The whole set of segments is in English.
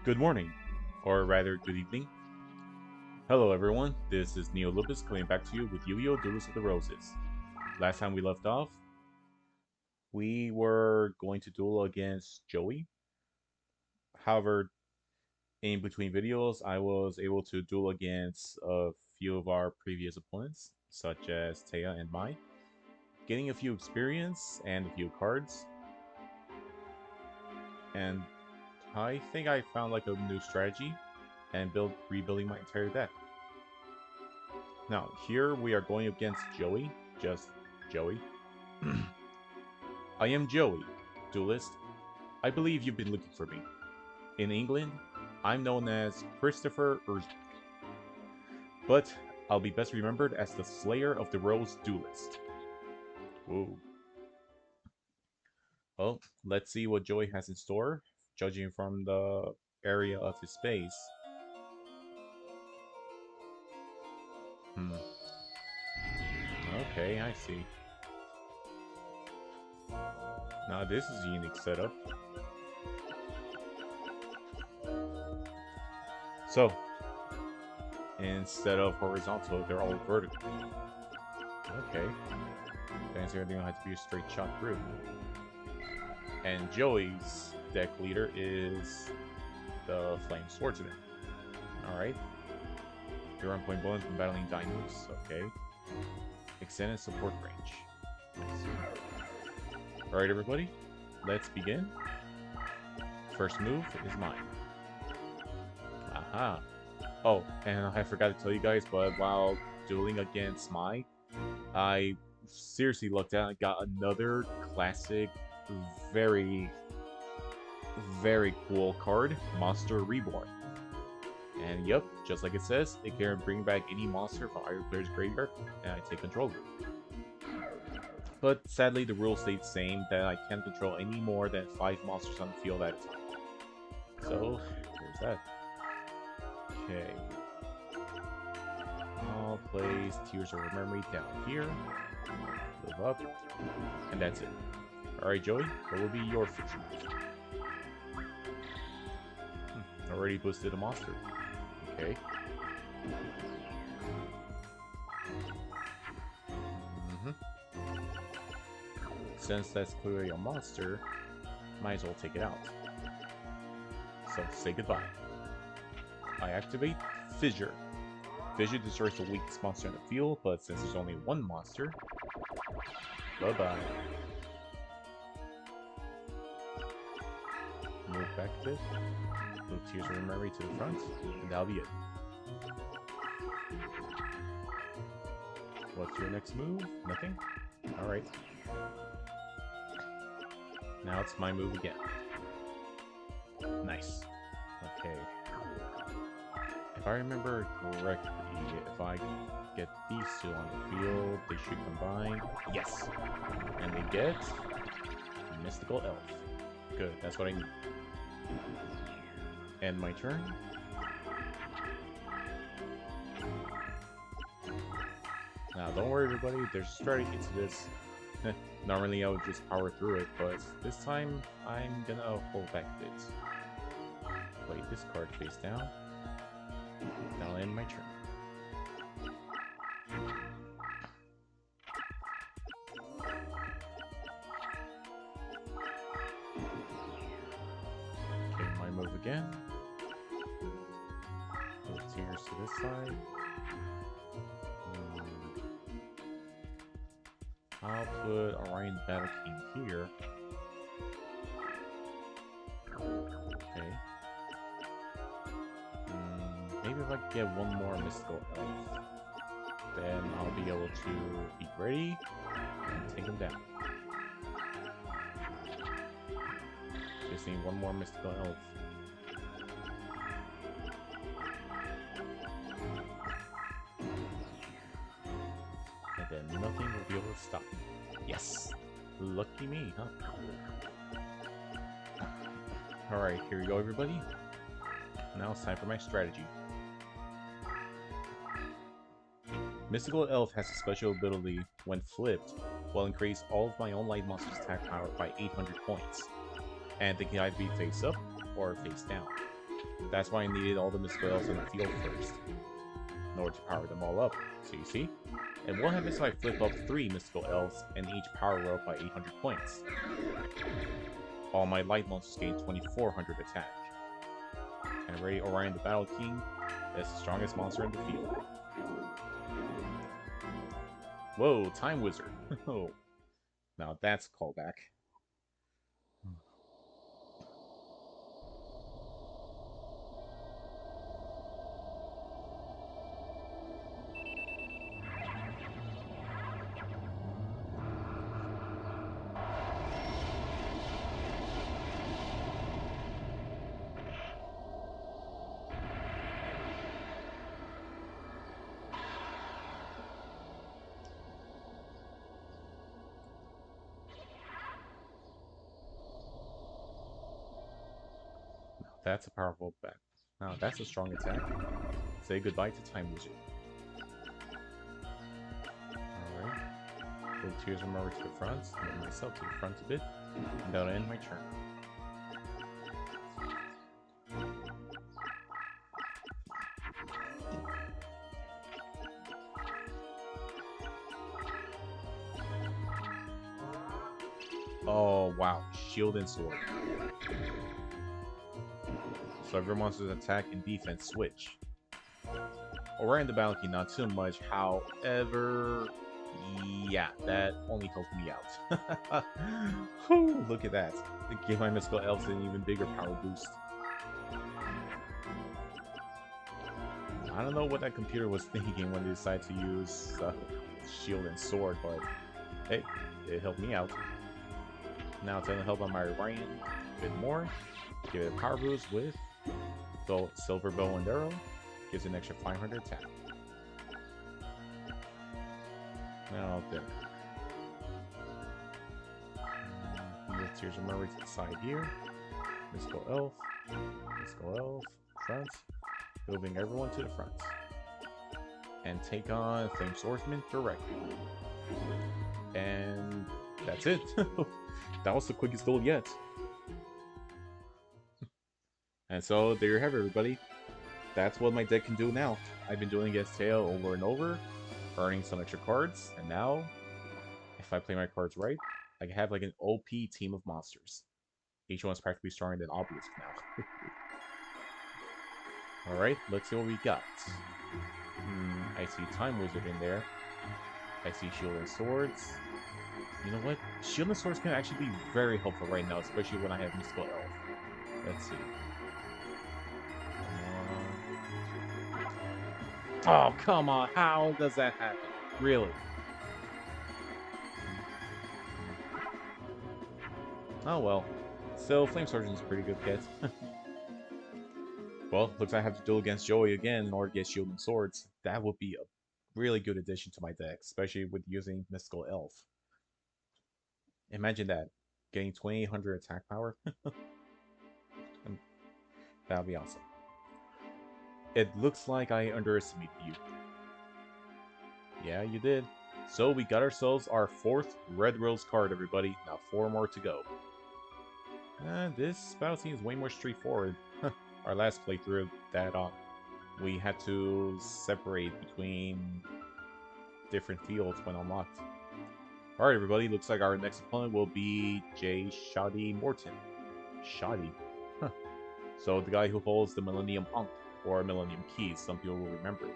Good morning, or rather, good evening. Hello, everyone. This is Neo Lupus coming back to you with Gi Oh Duelist of the Roses. Last time we left off, we were going to duel against Joey. However, in between videos, I was able to duel against a few of our previous opponents, such as Taya and Mai, getting a few experience and a few cards. And I think I found like a new strategy and rebuilding my entire deck. Now, here we are going against Joey, just Joey. I am Joey, Duelist. I believe you've been looking for me. In England, I'm known as Christopher Erzberg. But I'll be best remembered as the Slayer of the Rose Duelist. Whoa. Well, let's see what Joey has in store, judging from the area of his base. Okay, I see. Now this is a unique setup. So, instead of horizontal, they're all vertical. Okay. Fancy everything will have to be a straight shot through. And Joey's deck leader is the Flame Swordsman. Alright. Your on-point bonus from battling dinos. Okay. Extended support range. Nice. Alright, everybody. Let's begin. First move is mine. Aha. Oh, and I forgot to tell you guys, but while dueling against Mai, I seriously looked out and got another classic, very cool card, Monster Reborn. And yep, just like it says, it can bring back any monster from either player's graveyard, and I take control of it. But sadly, the rule stays the same, that I can't control any more than 5 monsters on the field at a time. So, there's that. Okay. I'll place Tears of Memory down here. Move up. And that's it. Alright, Joey, what will be your first move? Already boosted a monster. Okay. Since that's clearly a monster, might as well take it out. So, say goodbye. I activate Fissure. Fissure destroys the weakest monster in the field, but since there's only one monster, bye-bye. Move back a bit. Move Tears of Memory to the front, and that'll be it. What's your next move? Nothing? Alright. Now it's my move again. Nice. Okay. If I remember correctly, if I get these two on the field, they should combine. Yes! And they get Mystical Elf. Good, that's what I need. End my turn. Now, don't worry everybody, there's strategy to this. Normally I would just power through it, but this time I'm gonna hold back a bit. Play this card face down. That'll end my turn. Okay, my move again. Move Tears to this side. I'll put Orion Battle King here. Okay. Maybe if I can get one more Mystical Elf, then I'll be able to be ready and take him down. Just need one more Mystical Elf. And then nothing will be able to stop me. Yes! Lucky me, huh? Alright, here we go everybody. Now it's time for my strategy. Mystical Elf has a special ability when flipped, will increase all of my own light monsters' attack power by 800 points. And they can either be face up or face down. That's why I needed all the mystical elves in the field first, in order to power them all up. So you see? And what happens if I flip up 3 mystical elves and each power up by 800 points? All my light monsters gain 2400 attack. And ready, Orion the Battle King is the strongest monster in the field. Whoa, Time Wizard. Oh, now that's a callback. That's a powerful bet. Now that's a strong attack. Say goodbye to Time Wizard. Alright. Pull Tears of Murder to the front, move myself to the front a bit, and that'll end my turn. Oh wow, Shield and Sword. So every monster's attack and defense switch. Orion the Battle King, not too much. However, yeah, that only helped me out. Whew, look at that. It gave my mystical elves an even bigger power boost. I don't know what that computer was thinking when they decided to use Shield and Sword, but hey, it helped me out. Now it's gonna help on my Orion a bit more. Give it a power boost with Silver Bow and Arrow. Gives an extra 500 attack. Now there. Move Tears of Memory to the side here. Mystical Elf, front. Moving everyone to the front. And take on Flame Swordsman directly. And that's it. That was the quickest duel yet. And so there you have it, everybody. That's what my deck can do now. I've been doing against Tail over and over, earning some extra cards, and now, if I play my cards right, I can have like an OP team of monsters. Each one's practically stronger than Obelisk now. Alright, let's see what we got. I see Time Wizard in there. I see Shield and Swords. You know what? Shield and Swords can actually be very helpful right now, especially when I have Mystical Elf. Let's see. Oh, come on. How does that happen? Really? Oh, well. Still, Flame Sergeant's a pretty good kit. Well, looks like I have to duel against Joey again in order to get Shield and Swords. That would be a really good addition to my deck, especially with using Mystical Elf. Imagine that. Getting 2800 attack power. That would be awesome. It looks like I underestimated you. Yeah, you did. So we got ourselves our 4th Red Rose card, everybody. Now 4 more to go. This battle seems way more straightforward. Our last playthrough that we had to separate between different fields when unlocked. Alright, everybody. Looks like our next opponent will be J. Shoddy Morton. Shoddy? Huh. So the guy who holds the Millennium Ankh. Or Millennium Keys, some people will remember it.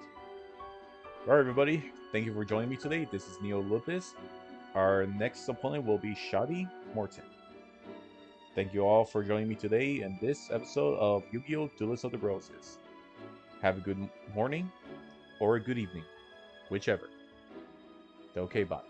Alright, everybody, thank you for joining me today. This is Neo Lupus. Our next opponent will be Shoddy Morton. Thank you all for joining me today in this episode of Gi Oh Duelist of the Roses. Have a good morning or a good evening, whichever. Okay, bye.